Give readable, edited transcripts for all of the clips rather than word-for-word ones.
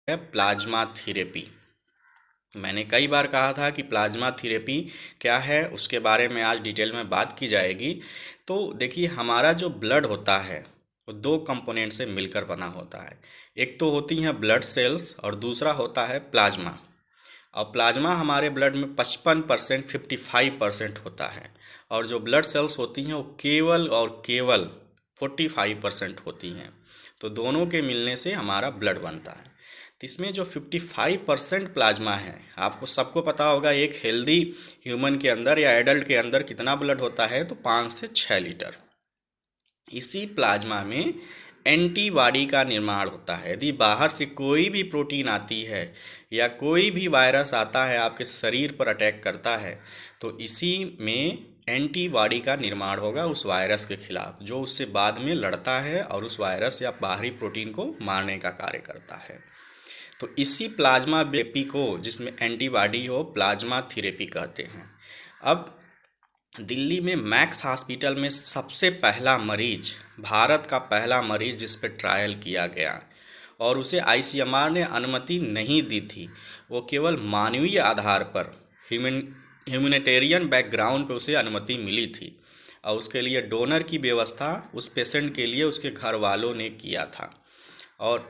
है plasma therapy. मैंने कई बार कहा था कि प्लाज्मा थेरेपी क्या है, उसके बारे में आज डिटेल में बात की जाएगी। तो देखिए, हमारा जो ब्लड होता है वो दो कंपोनेंट से मिलकर बना होता है। एक तो होती हैं ब्लड सेल्स और दूसरा होता है प्लाज्मा। और प्लाज्मा हमारे ब्लड में 55% 55% होता है, और जो ब्लड सेल्स होती हैं वो केवल और केवल 45% होती हैं। तो दोनों के मिलने से हमारा ब्लड बनता है। तो इसमें जो 55% प्लाज्मा है, आपको सबको पता होगा एक हेल्दी ह्यूमन के अंदर या एडल्ट के अंदर कितना ब्लड होता है, तो 5 से 6 लीटर। इसी प्लाज्मा में एंटीबॉडी का निर्माण होता है। यदि बाहर से कोई भी प्रोटीन आती है या कोई भी वायरस आता है आपके शरीर पर अटैक करता है, तो इसी में एंटीबॉडी का निर्माण होगा उस वायरस के खिलाफ, जो उससे बाद में लड़ता है और उस वायरस या बाहरी प्रोटीन को मारने का कार्य करता है। तो इसी प्लाज्मा थेरेपी को, जिसमें एंटीबॉडी हो, प्लाज्मा थेरेपी कहते हैं। अब दिल्ली में मैक्स हॉस्पिटल में सबसे पहला मरीज, भारत का पहला मरीज जिस पर ट्रायल किया गया, और उसे आईसीएमआर ने अनुमति नहीं दी थी। वो केवल मानवीय आधार पर, ह्यूमैनिटेरियन बैकग्राउंड पर उसे अनुमति मिली थी, और उसके लिए डोनर की व्यवस्था उस पेशेंट के लिए उसके घर वालों ने किया था। और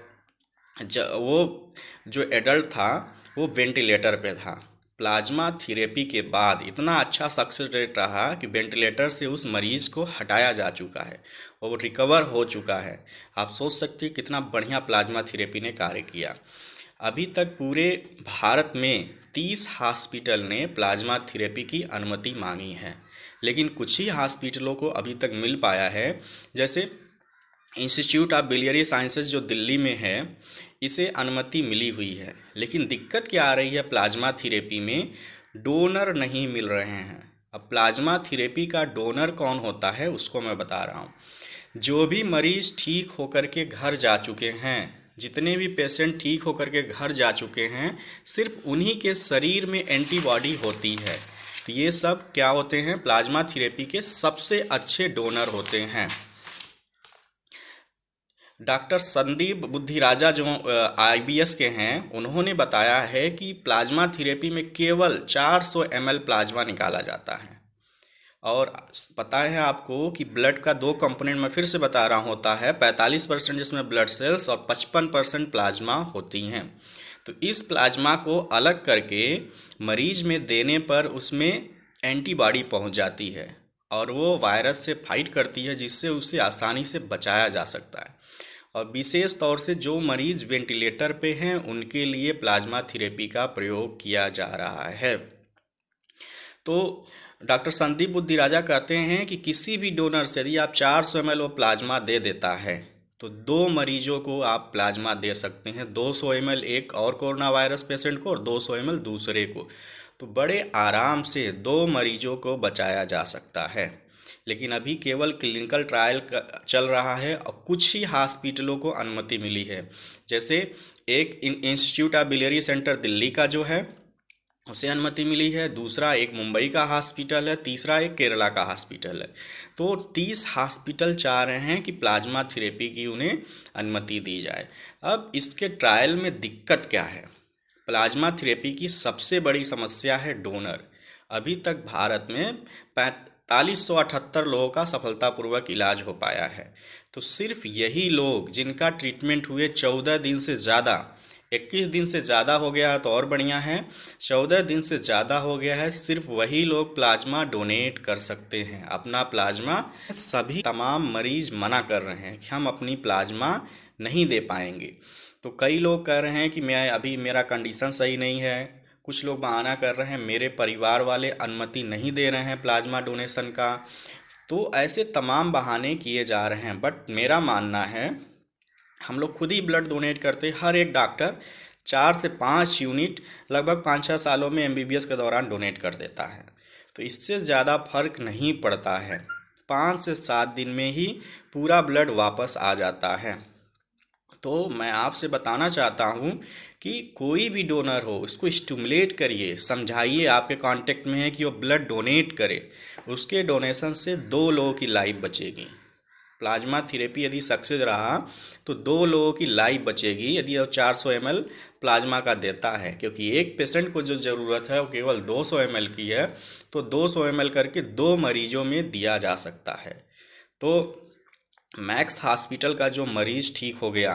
वो जो एडल्ट था वो वेंटिलेटर पे था। प्लाज्मा थेरेपी के बाद इतना अच्छा सक्सेस रेट रहा कि वेंटिलेटर से उस मरीज को हटाया जा चुका है और वो रिकवर हो चुका है। आप सोच सकते हैं कितना बढ़िया प्लाज्मा थेरेपी ने कार्य किया। अभी तक पूरे भारत में 30 हॉस्पिटल ने प्लाज्मा थेरेपी की अनुमति मांगी है, लेकिन कुछ ही हॉस्पिटलों को अभी तक मिल पाया है। जैसे इंस्टीट्यूट ऑफ बिलियरी साइंसेज जो दिल्ली में है, इसे अनुमति मिली हुई है, लेकिन दिक्कत क्या आ रही है प्लाज्मा थेरेपी में, डोनर नहीं मिल रहे हैं। अब प्लाज्मा थेरेपी का डोनर कौन होता है उसको मैं बता रहा हूँ। जो भी मरीज ठीक होकर के घर जा चुके हैं, जितने भी पेशेंट ठीक होकर के घर जा चुके हैं, सिर्फ उन्हीं के शरीर में एंटीबॉडी होती है। तो ये सब क्या होते हैं, प्लाज्मा थेरेपी के सबसे अच्छे डोनर होते हैं। डॉक्टर संदीप बुद्धिराजा जो आईबीएस के हैं, उन्होंने बताया है कि प्लाज्मा थेरेपी में केवल 400 ml प्लाज्मा निकाला जाता है। और पता है आपको कि ब्लड का दो कंपोनेंट मैं फिर से बता रहा हूँ होता है, 45% जिसमें ब्लड सेल्स और 55% प्लाज्मा होती हैं। तो इस प्लाज्मा को अलग करके मरीज में देने पर उसमें एंटीबॉडी पहुँच जाती है और वो वायरस से फाइट करती है, जिससे उसे आसानी से बचाया जा सकता है। और विशेष तौर से जो मरीज वेंटिलेटर पे हैं उनके लिए प्लाज्मा थेरेपी का प्रयोग किया जा रहा है। तो डॉक्टर संदीप बुद्धिराजा कहते हैं कि किसी भी डोनर से यदि आप 400 ml वो प्लाज्मा दे देता है, तो 2 मरीजों को आप प्लाज्मा दे सकते हैं। 200 ml एक और कोरोना वायरस पेशेंट को और 200 ml दूसरे को। तो बड़े आराम से 2 मरीजों को बचाया जा सकता है। लेकिन अभी केवल क्लिनिकल ट्रायल चल रहा है और कुछ ही हॉस्पिटलों को अनुमति मिली है। जैसे एक institute of biliary centre Delhi का जो है उसे अनुमति मिली है, दूसरा एक मुंबई का हॉस्पिटल है, तीसरा एक केरला का हॉस्पिटल है। तो 30 हॉस्पिटल चाह रहे हैं कि प्लाज्मा थेरेपी की उन्हें अनुमति दी जाए। अब इसके ट्रायल में दिक्कत क्या है? प्लाज्मा थेरेपी की सबसे बड़ी समस्या है डोनर। अभी तक भारत में 4578 लोगों का सफलतापूर्वक इलाज हो पाया है। तो सिर्फ यही लोग जिनका ट्रीटमेंट हुए 14 दिन से ज़्यादा, 21 दिन से ज़्यादा हो गया है तो और बढ़िया है, 14 दिन से ज़्यादा हो गया है, सिर्फ वही लोग प्लाज्मा डोनेट कर सकते हैं अपना प्लाज्मा। सभी तमाम मरीज मना कर रहे हैं कि हम अपनी प्लाज्मा नहीं दे पाएंगे। तो कई लोग कह रहे हैं कि मैं अभी, मेरा कंडीशन सही नहीं है। कुछ लोग बहाना कर रहे हैं मेरे परिवार वाले अनुमति नहीं दे रहे हैं प्लाज्मा डोनेशन का। तो ऐसे तमाम बहाने किए जा रहे हैं, बट मेरा मानना है हम लोग खुद ही ब्लड डोनेट करते। हर एक डॉक्टर 4 से 5 यूनिट लगभग 5-6 सालों में एमबीबीएस के दौरान डोनेट कर देता है। तो इससे ज़्यादा फर्क नहीं पड़ता है, 5 से 7 दिन में ही पूरा ब्लड वापस आ जाता है। तो मैं आपसे बताना चाहता हूँ कि कोई भी डोनर हो उसको स्टिमुलेट करिए, समझाइए आपके कांटेक्ट में है कि वो ब्लड डोनेट करे। उसके डोनेशन से 2 लोगों की लाइफ बचेगी। प्लाज्मा थेरेपी यदि सक्सेस रहा तो 2 लोगों की लाइफ बचेगी यदि वो 400 ml प्लाज्मा का देता है, क्योंकि एक पेशेंट को जो ज़रूरत है वो केवल 200 ml की है। तो 200 ml करके 2 मरीजों में दिया जा सकता है। तो मैक्स हॉस्पिटल का जो मरीज ठीक हो गया,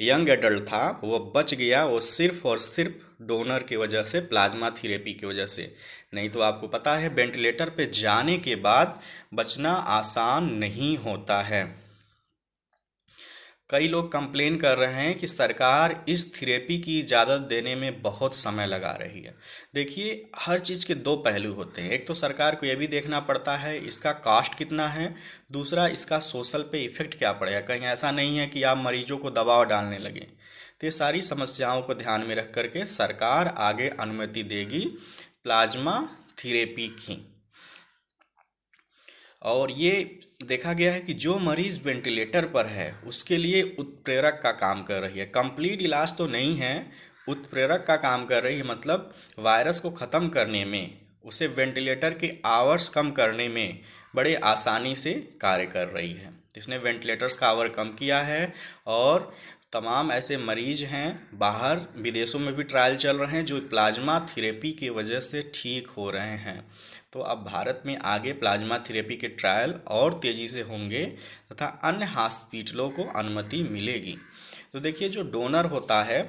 यंग एडल्ट था, वो बच गया, वो सिर्फ और सिर्फ डोनर की वजह से, प्लाज्मा थेरेपी की वजह से। नहीं तो आपको पता है वेंटिलेटर पे जाने के बाद बचना आसान नहीं होता है। कई लोग कंप्लेन कर रहे हैं कि सरकार इस थेरेपी की इजाज़त देने में बहुत समय लगा रही है। देखिए, हर चीज़ के दो पहलू होते हैं। एक तो सरकार को यह भी देखना पड़ता है इसका कॉस्ट कितना है, दूसरा इसका सोशल पे इफ़ेक्ट क्या पड़ेगा। कहीं ऐसा नहीं है कि आप मरीजों को दबाव डालने लगें। तो ये सारी समस्याओं को ध्यान में रख करके सरकार आगे अनुमति देगी प्लाज्मा थेरेपी की। और ये देखा गया है कि जो मरीज वेंटिलेटर पर है उसके लिए उत्प्रेरक का काम कर रही है। कंप्लीट इलाज तो नहीं है, उत्प्रेरक का काम कर रही है, मतलब वायरस को ख़त्म करने में, उसे वेंटिलेटर के आवर्स कम करने में बड़े आसानी से कार्य कर रही है। इसने वेंटिलेटर्स का आवर कम किया है और तमाम ऐसे मरीज हैं, बाहर विदेशों में भी ट्रायल चल रहे हैं जो प्लाज्मा थेरेपी की वजह से ठीक हो रहे हैं। तो अब भारत में आगे प्लाज्मा थेरेपी के ट्रायल और तेज़ी से होंगे तथा अन्य हॉस्पिटलों को अनुमति मिलेगी। तो देखिए, जो डोनर होता है,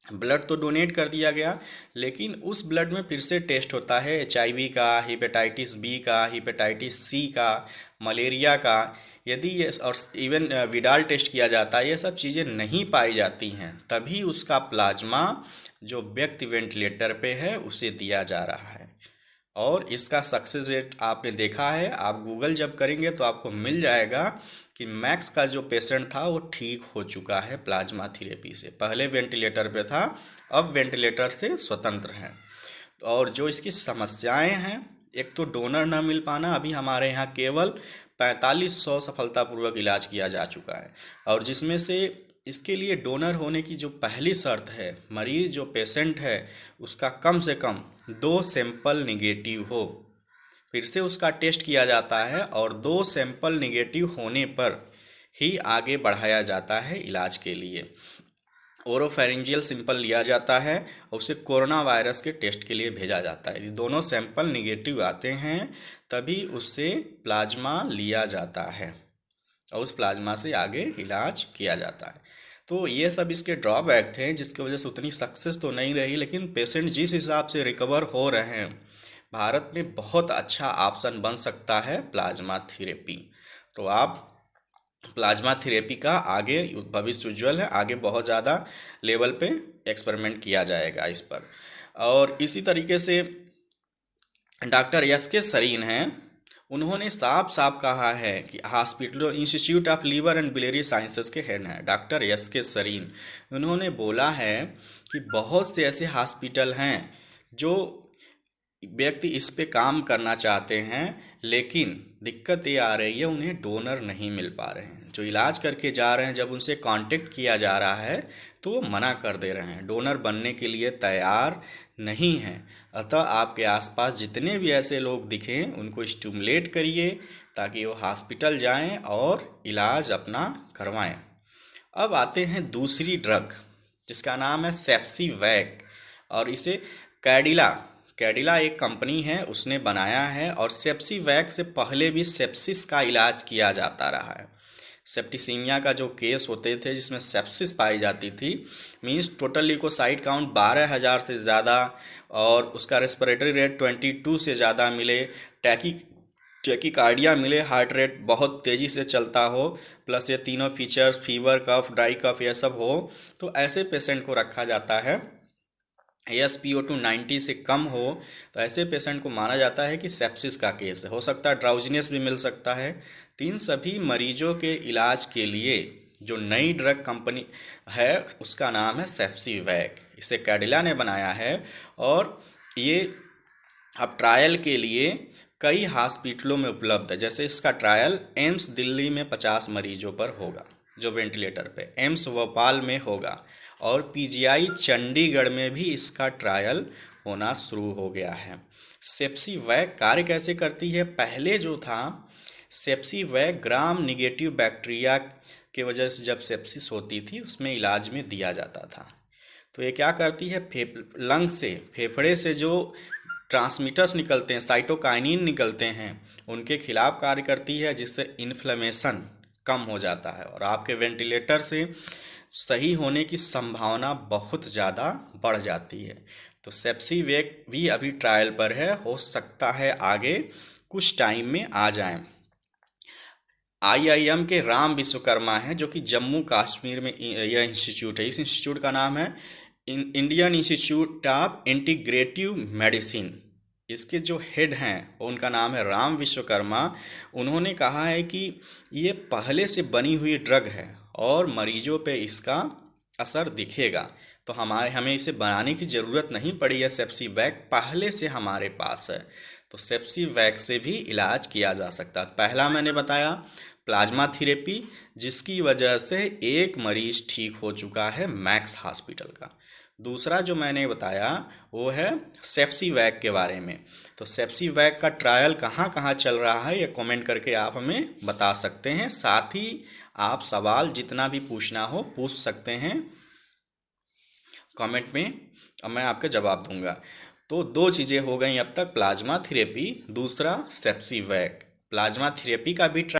ब्लड तो डोनेट कर दिया गया, लेकिन उस ब्लड में फिर से टेस्ट होता है HIV का, हेपेटाइटिस बी का, हेपेटाइटिस सी का, मलेरिया का। यदि ये और इवन विडाल टेस्ट किया जाता है, ये सब चीज़ें नहीं पाई जाती हैं, तभी उसका प्लाज्मा जो व्यक्ति वेंटिलेटर पे है उसे दिया जा रहा है। और इसका सक्सेस रेट आपने देखा है, आप गूगल जब करेंगे तो आपको मिल जाएगा कि मैक्स का जो पेशेंट था वो ठीक हो चुका है प्लाज्मा थेरेपी से। पहले वेंटिलेटर पे था, अब वेंटिलेटर से स्वतंत्र है। और जो इसकी समस्याएं हैं, एक तो डोनर ना मिल पाना, अभी हमारे यहाँ केवल 4500 सफलतापूर्वक इलाज किया जा चुका है। और जिसमें से इसके लिए डोनर होने की जो पहली शर्त है, मरीज जो पेशेंट है उसका कम से कम 2 सैंपल निगेटिव हो। फिर से उसका टेस्ट किया जाता है और 2 सैंपल निगेटिव होने पर ही आगे बढ़ाया जाता है इलाज के लिए। ओरोफेरिंजियल सैंपल लिया जाता है और उसे कोरोना वायरस के टेस्ट के लिए भेजा जाता है। यदि दोनों सैंपल निगेटिव आते हैं तभी उससे प्लाज्मा लिया जाता है और उस प्लाज्मा से आगे इलाज किया जाता है। तो ये सब इसके ड्रॉबैक थे जिसकी वजह से उतनी सक्सेस तो नहीं रही, लेकिन पेशेंट जिस हिसाब से रिकवर हो रहे हैं, भारत में बहुत अच्छा ऑप्शन बन सकता है प्लाज्मा थेरेपी। तो आप प्लाज्मा थेरेपी का आगे भविष्य उज्ज्वल है, आगे बहुत ज़्यादा लेवल पे एक्सपेरिमेंट किया जाएगा इस पर। और इसी तरीके से डॉक्टर एस के सरीन हैं, उन्होंने साफ साफ कहा है कि hospital institute of liver and biliary sciences के हेड हैं डॉक्टर एस के सरीन। उन्होंने बोला है कि बहुत से ऐसे हॉस्पिटल हैं जो व्यक्ति इस पे काम करना चाहते हैं, लेकिन दिक्कत ये आ रही है उन्हें डोनर नहीं मिल पा रहे हैं। जो इलाज करके जा रहे हैं, जब उनसे कांटेक्ट किया जा रहा है तो वो मना कर दे रहे हैं, डोनर बनने के लिए तैयार नहीं हैं। अतः आपके आसपास जितने भी ऐसे लोग दिखें उनको स्टिमुलेट करिए ताकि वो हॉस्पिटल जाएं और इलाज अपना करवाएं। अब आते हैं दूसरी ड्रग जिसका नाम है सेप्सीवैक, और इसे कैडिला कैडिला एक कंपनी है उसने बनाया है। और सेप्सीवैक से पहले भी सेप्सिस का इलाज किया जाता रहा है। सेप्टिसीमिया का जो केस होते थे जिसमें सेप्सिस पाई जाती थी, मीन्स टोटल ल्यूकोसाइट काउंट 12,000 से ज़्यादा और उसका रेस्पिरेटरी रेट 22 से ज़्यादा मिले, टैकीकार्डिया मिले, हार्ट रेट बहुत तेज़ी से चलता हो, प्लस ये तीनों फीचर्स, फीवर, कफ, ड्राई कफ, ये सब हो, तो ऐसे पेशेंट को रखा जाता है। SpO2 90 से कम हो तो ऐसे पेशेंट को माना जाता है कि सेप्सिस का केस है। हो सकता है ड्राउजीनेस भी मिल सकता है। तो इन सभी मरीजों के इलाज के लिए जो नई ड्रग कंपनी है उसका नाम है सेप्सीवैक। इसे कैडिला ने बनाया है और ये अब ट्रायल के लिए कई हॉस्पिटलों में उपलब्ध है। जैसे इसका ट्रायल एम्स दिल्ली में 50 मरीजों पर होगा जो वेंटिलेटर पे, एम्स भोपाल में होगा, और PGI चंडीगढ़ में भी इसका ट्रायल होना शुरू हो गया है। सेप्सीवैक कार्य कैसे करती है? पहले जो था सेप्सीवैक ग्राम निगेटिव बैक्टीरिया के वजह से जब सेप्सिस होती थी उसमें इलाज में दिया जाता था। तो ये क्या करती है, लंग से, फेफड़े से जो ट्रांसमीटर्स निकलते हैं, साइटोकाइनिन निकलते हैं, उनके खिलाफ कार्य करती है, जिससे इन्फ्लेमेशन कम हो जाता है और आपके वेंटिलेटर से सही होने की संभावना बहुत ज़्यादा बढ़ जाती है। तो सेप्सीवैक भी अभी ट्रायल पर है, हो सकता है आगे कुछ टाइम में आ जाए। आईआईएम के राम विश्वकर्मा है, जो कि जम्मू कश्मीर में यह इंस्टीट्यूट है। इस इंस्टीट्यूट का नाम है Indian institute of integrative medicine. इसके जो हेड हैं उनका नाम है राम विश्वकर्मा। उन्होंने कहा है कि ये पहले से बनी हुई ड्रग है और मरीजों पे इसका असर दिखेगा, तो हमें इसे बनाने की ज़रूरत नहीं पड़ी है। सेप्सीवैक पहले से हमारे पास है, तो सेप्सीवैक से भी इलाज किया जा सकता है। पहला मैंने बताया प्लाज्मा थेरेपी, जिसकी वजह से एक मरीज ठीक हो चुका है मैक्स हॉस्पिटल का। दूसरा जो मैंने बताया वो है सेप्सीवैक के बारे में। तो सेप्सीवैक का ट्रायल कहाँ कहाँ चल रहा है ये कमेंट करके आप हमें बता सकते हैं। साथ ही आप सवाल जितना भी पूछना हो पूछ सकते हैं कमेंट में, अब मैं आपका जवाब दूंगा। तो दो चीज़ें हो गई अब तक, प्लाज्मा थेरेपी, दूसरा सेप्सीवैक। प्लाज्मा थेरेपी का भी